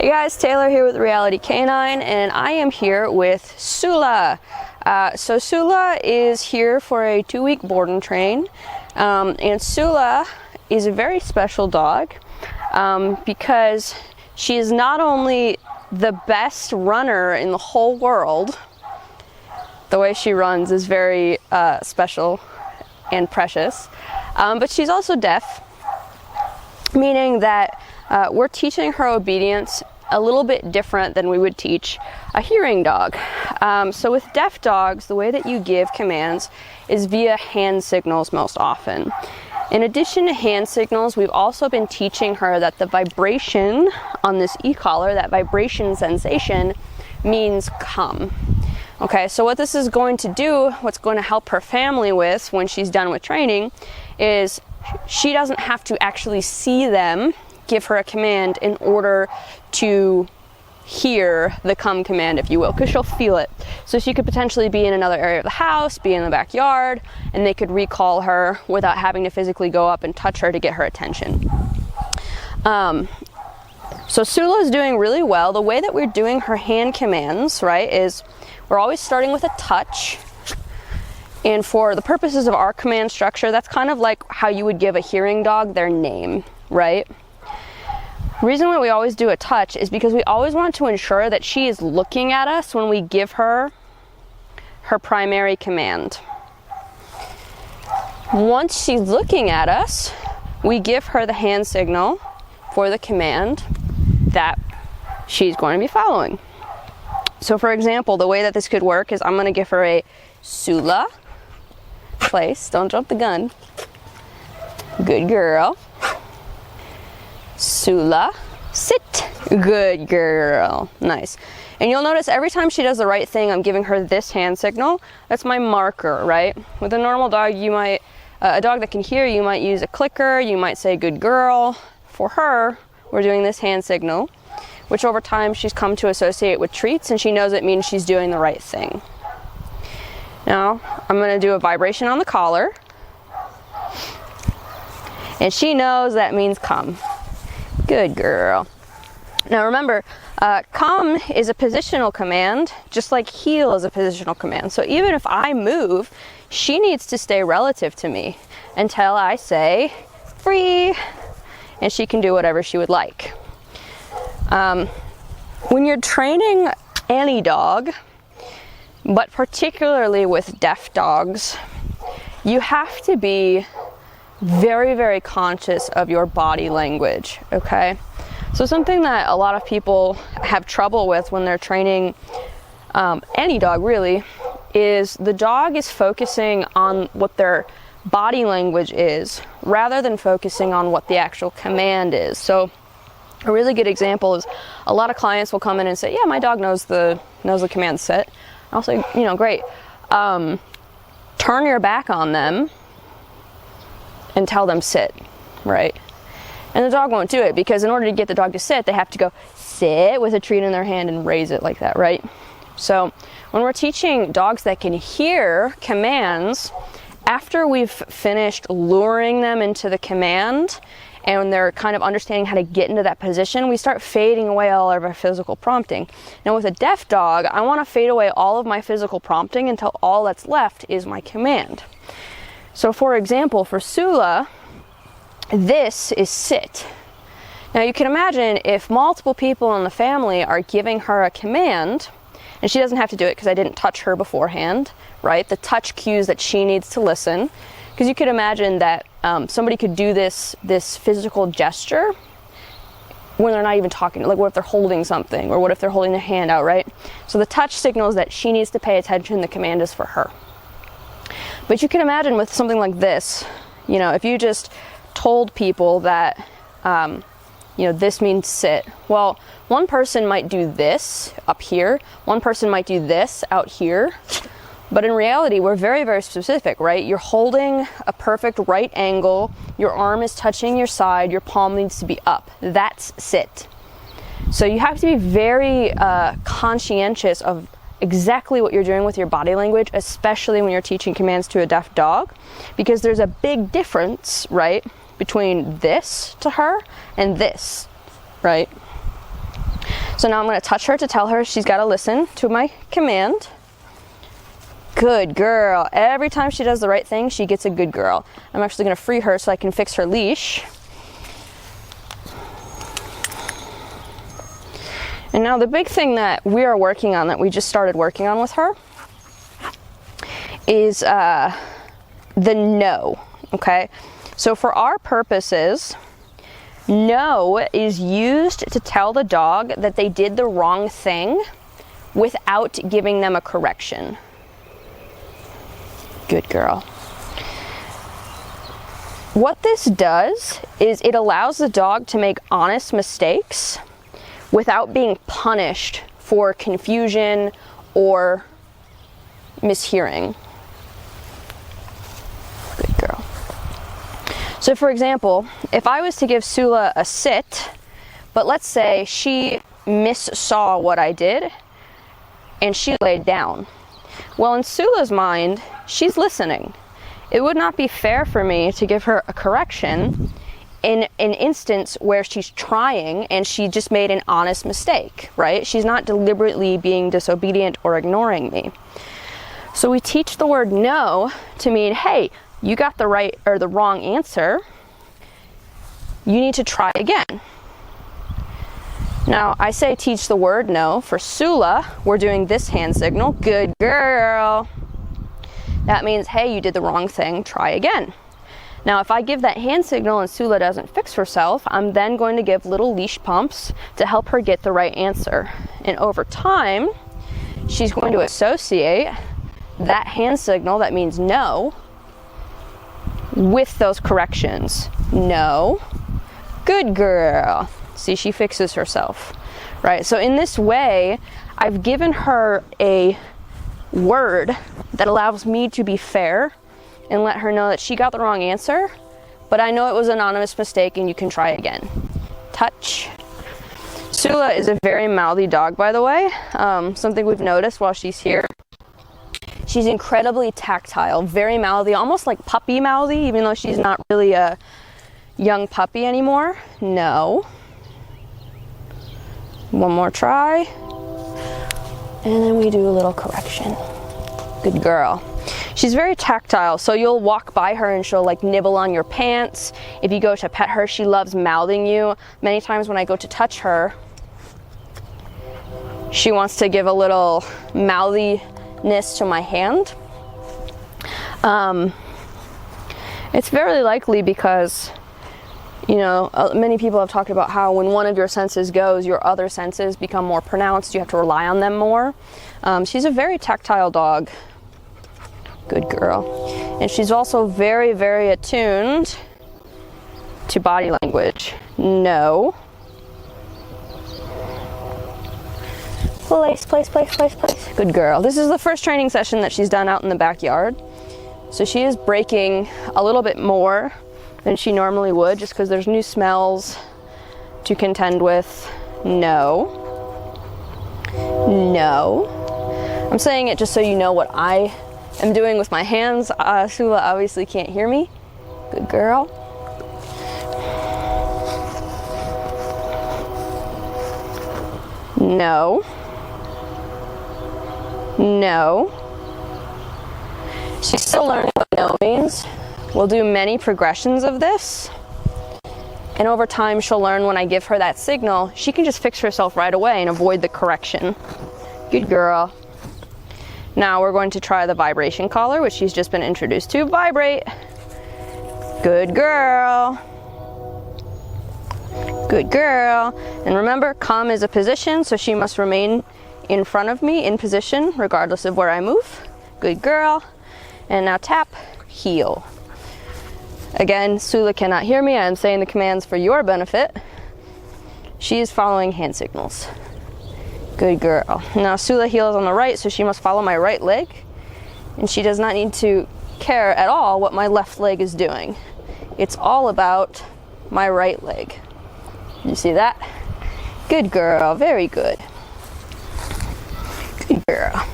Hey guys, Taylor here with Reality Canine, and I am here with Sula. So Sula is here for a 2-week board and train, and Sula is a very special dog because she is not only the best runner in the whole world. The way she runs is very special and precious, but she's also deaf, meaning that we're teaching her obedience a little bit different than we would teach a hearing dog. So with deaf dogs, the way that you give commands is via hand signals most often. In addition to hand signals, we've also been teaching her that the vibration on this e-collar, that vibration sensation, means come. Okay, so what this is going to do, what's going to help her family with when she's done with training, is she doesn't have to actually see them give her a command in order to hear the come command, if you will, because she'll feel it. So she could potentially be in another area of the house, be in the backyard, and they could recall her without having to physically go up and touch her to get her attention. So Sula is doing really well. The way that we're doing her hand commands, right, is we're always starting with a touch. And for the purposes of our command structure, that's kind of like how you would give a hearing dog their name, right? The reason why we always do a touch is because we always want to ensure that she is looking at us when we give her her primary command. Once she's looking at us, we give her the hand signal for the command that she's going to be following. So for example, the way that this could work is I'm going to give her a Sula, place, don't jump the gun, good girl. Sula, sit, good girl, nice. And you'll notice every time she does the right thing, I'm giving her this hand signal. That's my marker, right? With a normal dog, you might, a dog that can hear, you might use a clicker, you might say good girl. For her, we're doing this hand signal, which over time she's come to associate with treats, and she knows it means she's doing the right thing. Now, I'm going to do a vibration on the collar, and she knows that means come. Good girl. Now remember, come is a positional command, just like heel is a positional command. So even if I move, she needs to stay relative to me until I say free, and she can do whatever she would like. When you're training any dog, but particularly with deaf dogs, you have to be very, very conscious of your body language, okay? So something that a lot of people have trouble with when they're training any dog really is the dog is focusing on what their body language is rather than focusing on what the actual command is. So a really good example is a lot of clients will come in and say, yeah, my dog knows the command sit. I'll say, you know, great. Turn your back on them and tell them sit, right? And the dog won't do it because in order to get the dog to sit, they have to go sit with a treat in their hand and raise it like that, right? So when we're teaching dogs that can hear commands, after we've finished luring them into the command and they're kind of understanding how to get into that position, we start fading away all of our physical prompting. Now with a deaf dog, I want to fade away all of my physical prompting until all that's left is my command. So for example, for Sula, this is sit. Now you can imagine if multiple people in the family are giving her a command, and she doesn't have to do it because I didn't touch her beforehand, right? The touch cues that she needs to listen. Because you could imagine that somebody could do this physical gesture when they're not even talking. Like what if they're holding something, or what if they're holding their hand out, right? So the touch signals that she needs to pay attention, the command is for her. But you can imagine with something like this, you know, if you just told people that, you know, this means sit. Well, one person might do this up here, one person might do this out here, but in reality, we're very, very specific, right? You're holding a perfect right angle, your arm is touching your side, your palm needs to be up. That's sit. So you have to be very conscientious of exactly what you're doing with your body language, especially when you're teaching commands to a deaf dog, because there's a big difference, right, between this to her and this, right? So now I'm going to touch her to tell her she's got to listen to my command. Good girl. Every time she does the right thing, she gets a good girl. I'm actually going to free her so I can fix her leash. And now the big thing that we are working on, that we just started working on with her, is the no, okay? So for our purposes, no is used to tell the dog that they did the wrong thing without giving them a correction. Good girl. What this does is it allows the dog to make honest mistakes without being punished for confusion or mishearing. Good girl. So for example, if I was to give Sula a sit, but let's say she missaw what I did and she laid down. Well, in Sula's mind, she's listening. It would not be fair for me to give her a correction in an instance where she's trying and she just made an honest mistake, right? She's not deliberately being disobedient or ignoring me. So we teach the word no to mean, hey, you got the right or the wrong answer. You need to try again. Now, I say teach the word no. For Sula, we're doing this hand signal. Good girl. That means, hey, you did the wrong thing. Try again. Now, if I give that hand signal and Sula doesn't fix herself, I'm then going to give little leash pumps to help her get the right answer. And over time, she's going to associate that hand signal that means no with those corrections. No. Good girl. See, she fixes herself, right? So in this way, I've given her a word that allows me to be fair and let her know that she got the wrong answer, but I know it was an anonymous mistake and you can try again. Touch. Sula is a very mouthy dog, by the way. Something we've noticed while she's here. She's incredibly tactile, very mouthy, almost like puppy mouthy, even though she's not really a young puppy anymore. No. One more try. And then we do a little correction. Good girl. She's very tactile, so you'll walk by her and she'll like nibble on your pants. If you go to pet her, she loves mouthing you. Many times when I go to touch her, she wants to give a little mouthiness to my hand. It's very likely because, you know, many people have talked about how when one of your senses goes, your other senses become more pronounced. You have to rely on them more. She's a very tactile dog. Good girl. And she's also very, very attuned to body language. No. Place, place, place, place, place. Good girl. This is the first training session that she's done out in the backyard. So she is breaking a little bit more than she normally would just because there's new smells to contend with. No. No. I'm saying it just so you know what I am doing with my hands. Sula obviously can't hear me. Good girl. No. No. She's still learning what no means. We'll do many progressions of this. And over time, she'll learn when I give her that signal, she can just fix herself right away and avoid the correction. Good girl. Now we're going to try the vibration collar, which she's just been introduced to. Vibrate. Good girl. Good girl. And remember, come is a position, so she must remain in front of me in position, regardless of where I move. Good girl. And now tap, heel. Again, Sula cannot hear me. I am saying the commands for your benefit. She is following hand signals. Good girl. Now Sula heels on the right, so she must follow my right leg. And she does not need to care at all what my left leg is doing. It's all about my right leg. You see that? Good girl. Very good. Good girl.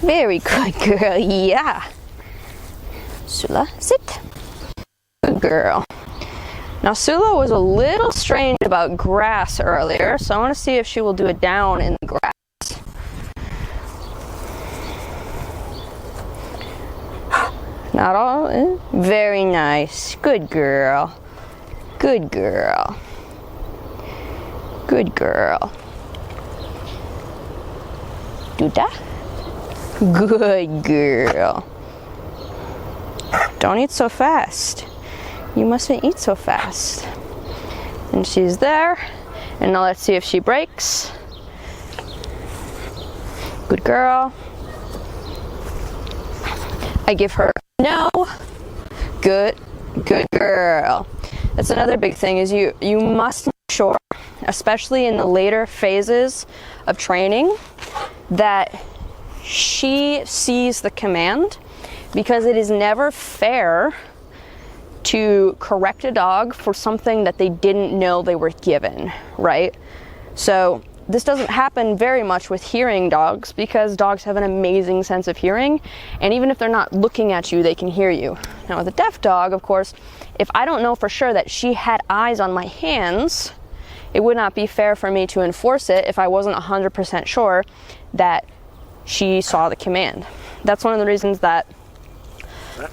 Very good girl. Yeah. Sula, sit. Good girl. Now Sula was a little strange about grass earlier, so I want to see if she will do it down in the grass. Not all, very nice. Good girl. Good girl. Good girl. Do that. Good girl. Don't eat so fast. You mustn't eat so fast. And she's there. And now let's see if she breaks. Good girl. I give her no. Good girl. That's another big thing is you must make sure, especially in the later phases of training, that she sees the command, because it is never fair to correct a dog for something that they didn't know they were given, right? So this doesn't happen very much with hearing dogs, because dogs have an amazing sense of hearing, and even if they're not looking at you, they can hear you. Now with a deaf dog, of course, if I don't know for sure that she had eyes on my hands, it would not be fair for me to enforce it if I wasn't 100% sure that she saw the command. That's one of the reasons that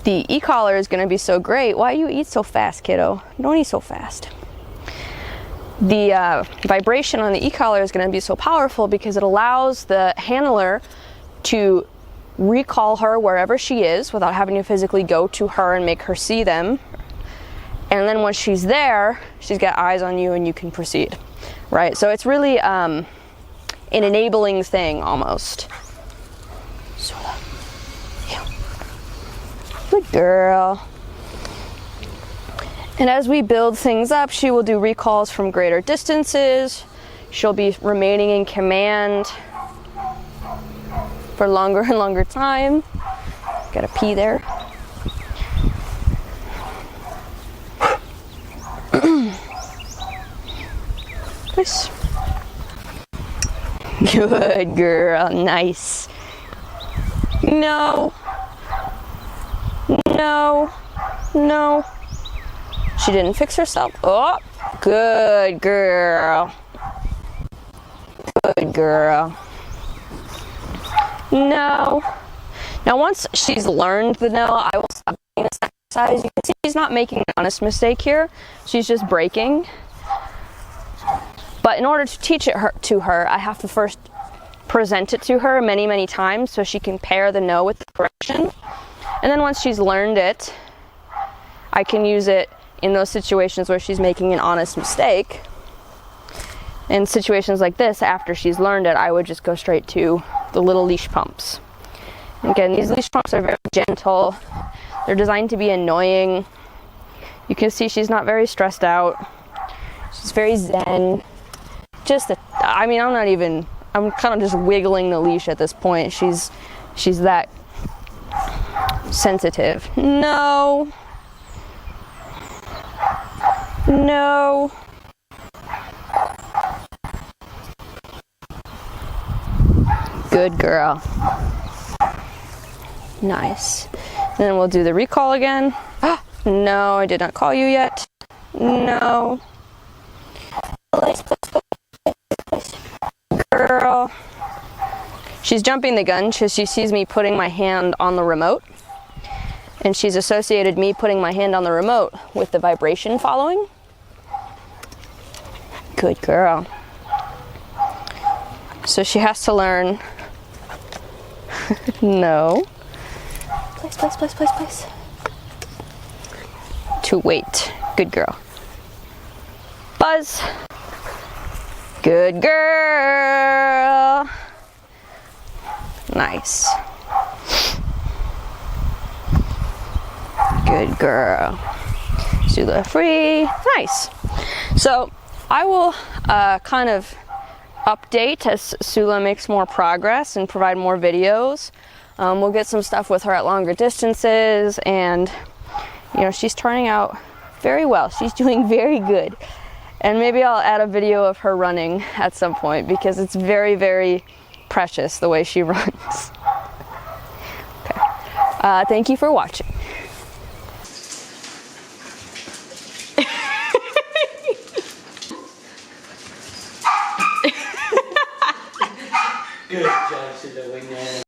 the e-collar is going to be so great. Why you eat so fast, kiddo? Don't eat so fast. The vibration on the e-collar is going to be so powerful because it allows the handler to recall her wherever she is without having to physically go to her and make her see them. And then once she's there, she's got eyes on you and you can proceed, right? So it's really an enabling thing almost. Sula. Good girl. And as we build things up, she will do recalls from greater distances. She'll be remaining in command for longer and longer time. Gotta pee there. Nice. Good girl, nice. No. No. No. She didn't fix herself. Oh, good girl. Good girl. No. Now once she's learned the no, I will stop doing this exercise. You can see she's not making an honest mistake here. She's just breaking. But in order to teach it to her, I have to first present it to her many, many times so she can pair the no with the correction. And then once she's learned it, I can use it in those situations where she's making an honest mistake. In situations like this, after she's learned it, I would just go straight to the little leash pumps. Again, these leash pumps are very gentle. They're designed to be annoying. You can see she's not very stressed out. She's very zen. I'm kind of just wiggling the leash at this point. She's that sensitive. No. No. Good girl. Nice. And then we'll do the recall again. Ah, no, I did not call you yet. No. Girl. She's jumping the gun because she sees me putting my hand on the remote. And she's associated me putting my hand on the remote with the vibration following. Good girl. So she has to learn. No. Place. To wait. Good girl. Buzz. Good girl. Nice. Good girl. Sula free. Nice. So I will kind of update as Sula makes more progress and provide more videos. We'll get some stuff with her at longer distances, and she's turning out very well. She's doing very good. And maybe I'll add a video of her running at some point because it's very, very precious the way she runs. Okay. Thank you for watching. Good job, Sula.